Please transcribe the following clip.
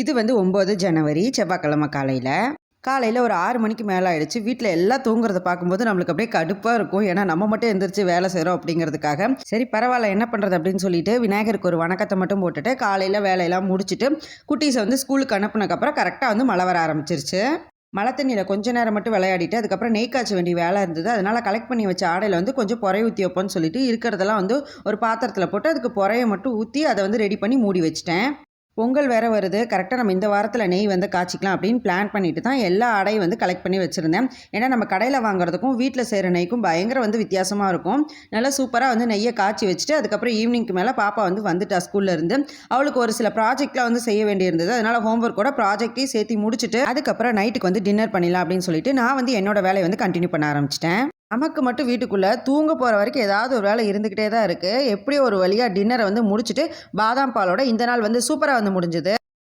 இது வந்து 9 ஜனவரி செவ்வாய்க்கிழமை காலையில் ஒரு 6 மணிக்கு மேலே ஆயிடுச்சு. வீட்டில் எல்லாம் தூங்குறத பார்க்கும்போது நம்மளுக்கு அப்படியே கடுப்பாக இருக்கும். ஏன்னா நம்ம மட்டும் எந்திரிச்சு வேலை செய்கிறோம் அப்படிங்கிறதுக்காக. சரி பரவாயில்ல என்ன பண்ணுறது அப்படின்னு சொல்லிட்டு விநாயகருக்கு ஒரு வணக்கத்தை மட்டும் போட்டுட்டு காலையில் வேலையெல்லாம் முடிச்சுட்டு குட்டீஸை வந்து ஸ்கூலுக்கு அனுப்புனதுக்கப்புறம் கரெக்டாக வந்து மழை வர ஆரம்பிச்சிருச்சு. மழை தண்ணியில் கொஞ்ச நேரம் மட்டும் விளையாடிட்டு அதுக்கப்புறம் நெய் காய்ச்ச வேண்டிய வேலை இருந்தது. அதனால் கலெக்ட் பண்ணி வச்ச ஆடையில் வந்து கொஞ்சம் புறைய ஊற்றி வைப்போன்னு சொல்லிட்டு இருக்கிறதெல்லாம் வந்து ஒரு பாத்திரத்தில் போட்டு அதுக்கு புறைய மட்டும் ஊற்றி அதை வந்து ரெடி பண்ணி மூடி வச்சிட்டேன். பொங்கல் வேற வருது. கரெக்டாக நம்ம இந்த வாரத்தில் நெய் வந்து காய்ச்சிக்கலாம் அப்படின்னு பிளான் பண்ணிட்டு தான் எல்லா ஆடையும் வந்து கலெக்ட் பண்ணி வச்சுருந்தேன். ஏன்னா நம்ம கடையில் வாங்குறதுக்கும் வீட்டில் செய்கிற நெய்க்கும் பயங்கர வந்து வித்தியாசமாக இருக்கும். நல்லா சூப்பராக வந்து நெய்யை காய்ச்சி வச்சுட்டு அதுக்கப்புறம் ஈவினிங்க்கு மேலே பாப்பா வந்து வந்துட்டா ஸ்கூல்லேருந்து. அவளுக்கு ஒரு சில ப்ராஜெக்ட்லாம் வந்து செய்ய வேண்டியிருந்தது. அதனால் ஹோம்ஒர்க்கோட ப்ராஜெக்டையும் சேர்த்து முடிச்சுட்டு அதுக்கப்புறம் நைட்டுக்கு வந்து டின்னர் பண்ணிடலாம் அப்படின்னு சொல்லிட்டு நான் வந்து என்னோட வேலையை வந்து கண்டினியூ பண்ண ஆரம்பிச்சிட்டேன். நமக்கு மட்டும் வீட்டுக்குள்ளே தூங்க போகிற வரைக்கும் ஏதாவது ஒரு வேலை இருந்துக்கிட்டே தான் இருக்குது. எப்படியோ ஒரு வழியாக டின்னரை வந்து முடிச்சுட்டு பாதாம் பாலோட இந்த நாள் வந்து சூப்பராக வந்து முடிஞ்சுது.